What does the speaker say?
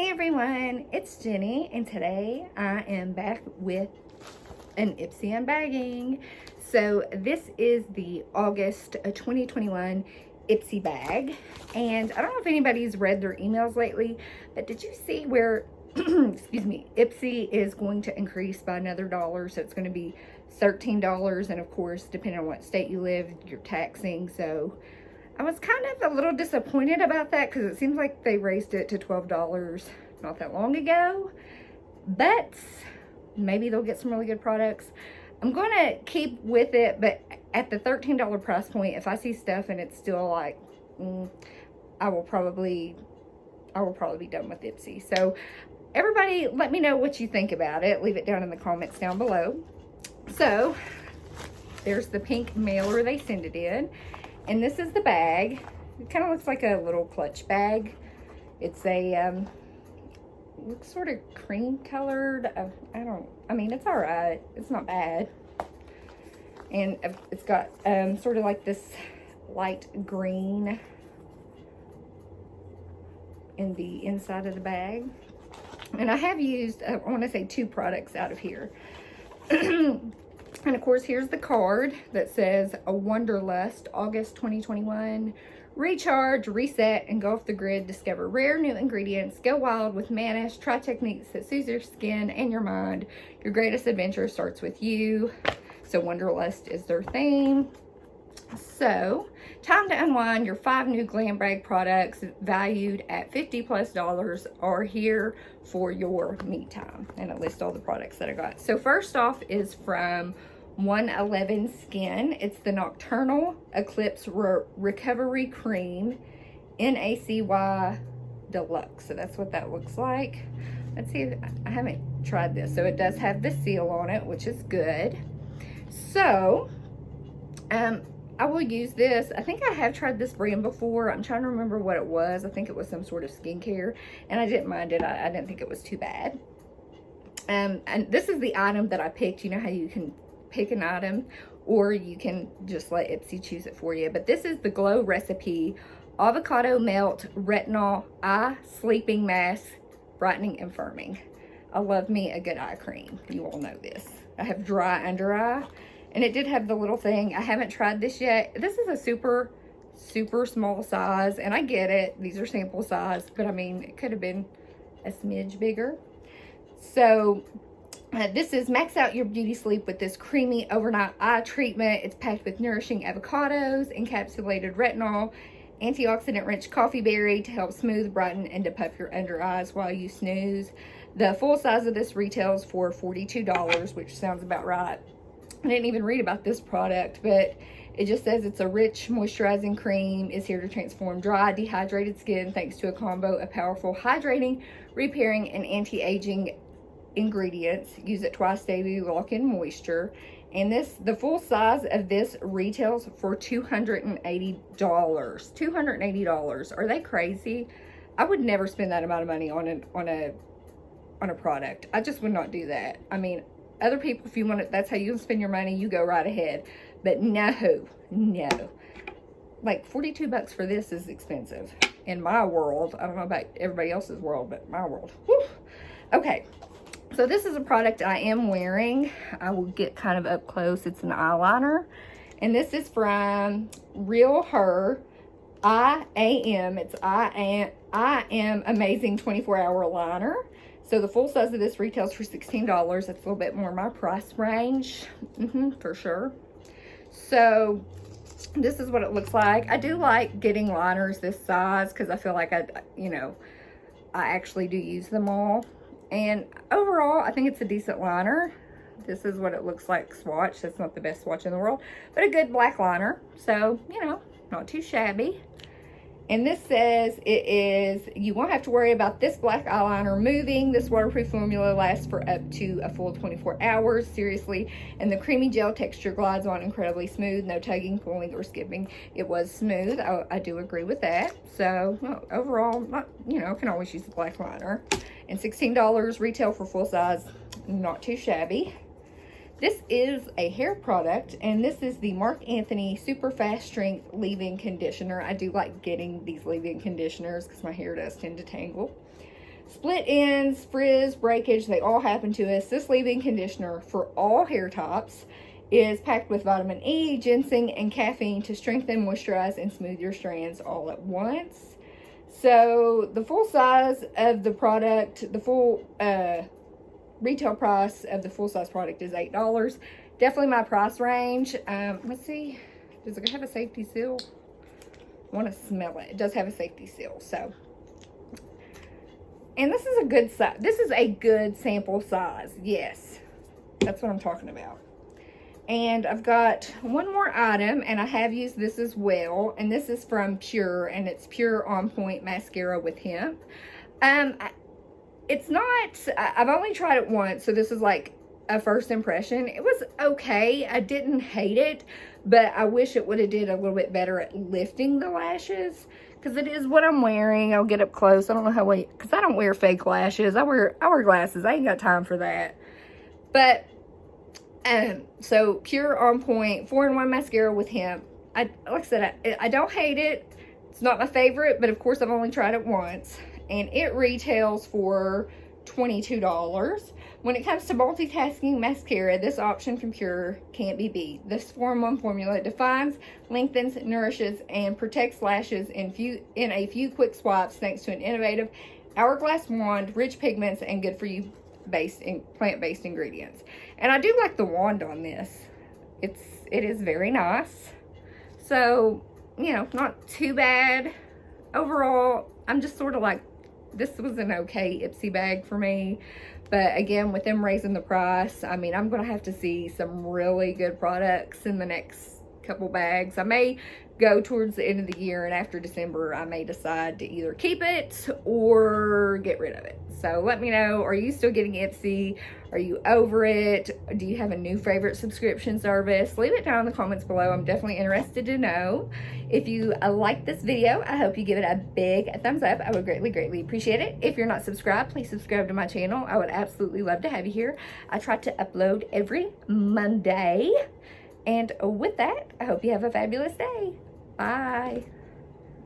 Hey everyone, it's Jenny, and today I am back with an Ipsy unbagging. So this is the August 2021 Ipsy bag, and I don't know if anybody's read their emails lately, but did you see where excuse me, Ipsy is going to increase by another dollar, so it's going to be $13, and of course, depending on what state you live, you're taxing. So I was kind of a little disappointed about that because it seems like they raised it to $12 not that long ago, but maybe they'll get some really good products. I'm going to keep with it, but at the $13 price point, if I see stuff and it's still like, I will probably be done with Ipsy. So everybody, let me know what you think about it. Leave it down in the comments down below. So there's the pink mailer they send it in. And this is the bag. It kind of looks like a little clutch bag. It's a, looks sort of cream colored. I mean, it's all right. It's not bad. And it's got sort of like this light green in the inside of the bag. And I have used, I want to say 2 products out of here. And of course, here's the card that says a Wanderlust, August 2021. Recharge, reset, and go off the grid. Discover rare new ingredients. Go wild with Manish. Try techniques that soothe your skin and your mind. Your greatest adventure starts with you. So Wanderlust is their theme. So, time to unwind. Your 5 new glam bag products valued at $50+ are here for your me time. And I list all the products that I got. So first off is from 111 Skin. It's the Nocturnal Eclipse Recovery Cream NACY Deluxe. So that's what that looks like. Let's see, I haven't tried this. So it does have the seal on it, which is good. So, I will use this. I think I have tried this brand before. I'm trying to remember what it was. I think it was some sort of skincare, and I didn't mind it. I didn't think it was too bad. And this is the item that I picked. You know how you can pick an item, or you can just let Ipsy choose it for you. But this is the Glow Recipe Avocado Melt Retinol Eye Sleeping Mask, Brightening and Firming. I love me a good eye cream. You all know this. I have dry under eye. And it did have the little thing. I haven't tried this yet. This is a super, super small size. And I get it. These are sample size. But I mean, it could have been a smidge bigger. So, this is max out your beauty sleep with this creamy overnight eye treatment. It's packed with nourishing avocados, encapsulated retinol, antioxidant-rich coffee berry to help smooth, brighten, and depuff your under eyes while you snooze. The full size of this retails for $42, which sounds about right. I didn't even read about this product, but it just says it's a rich moisturizing cream. Is here to transform dry, dehydrated skin thanks to a combo of powerful hydrating, repairing, and anti-aging ingredients. Use it twice daily to lock in moisture. And the full size of this retails for $280. $280. Are they crazy? I would never spend that amount of money on a product. I just would not do that. I mean, other people, if you want it, that's how you spend your money, you go right ahead. But no. Like $42 for this is expensive. In my world, I don't know about everybody else's world, but my world. Whew. Okay, so this is a product I am wearing. I will get kind of up close. It's an eyeliner. And this is from RealHer I AM. It's I Am Amazing 24-Hour Liner. So the full size of this retails for $16. That's a little bit more my price range, for sure. So this is what it looks like. I do like getting liners this size because I feel like I actually do use them all. And overall, I think it's a decent liner. This is what it looks like swatch. That's not the best swatch in the world, but a good black liner. So, not too shabby. And this says you won't have to worry about this black eyeliner moving. This waterproof formula lasts for up to a full 24 hours, seriously. And the creamy gel texture glides on incredibly smooth. No tugging, pulling, or skipping. It was smooth. I do agree with that. So, overall, can always use the black liner. And $16 retail for full size. Not too shabby. This is a hair product, and this is the Marc Anthony Super Fast Strength Leave-In Conditioner. I do like getting these leave-in conditioners because my hair does tend to tangle. split ends, frizz, breakage, they all happen to us. This leave-in conditioner for all hair types is packed with vitamin E, ginseng, and caffeine to strengthen, moisturize, and smooth your strands all at once. So the full size of the product, the full retail price of the full size product is $8. Definitely my price range. Let's see, does it have a safety seal? I want to smell it. It does have a safety seal. So, and this is a good size. This is a good sample size. Yes, that's what I'm talking about. And I've got one more item, and I have used this as well, and this is from Pure, and it's Pure On Point Mascara with Hemp. It's not, I've only tried it once, so this is like a first impression. It was okay. I didn't hate it, but I wish it would have did a little bit better at lifting the lashes, because it is what I'm wearing. I'll get up close. I don't know how because I don't wear fake lashes. I wear glasses. I ain't got time for that. But so Pure On Point 4-in-1 mascara with Hemp. Like I said, I don't hate it. It's not my favorite, but of course I've only tried it once, and it retails for $22. When it comes to multitasking mascara, this option from Pure can't be beat. This 4-in-1 formula defines, lengthens, nourishes, and protects lashes in a few quick swipes thanks to an innovative hourglass wand, rich pigments, and good for you plant-based ingredients. And I do like the wand on this. It is very nice. So, you know, not too bad. Overall, I'm just sort of like, this was an okay Ipsy bag for me. But again, with them raising the price, I mean, I'm going to have to see some really good products in the next couple bags. I may go towards the end of the year, and after December, I may decide to either keep it or get rid of it. So let me know, are you still getting Ipsy? Are you over it? Do you have a new favorite subscription service? Leave it down in the comments below. I'm definitely interested to know. If you like this video, I hope you give it a big thumbs up. I would greatly, greatly appreciate it. If you're not subscribed, please subscribe to my channel. I would absolutely love to have you here. I try to upload every Monday. And with that, I hope you have a fabulous day. Bye.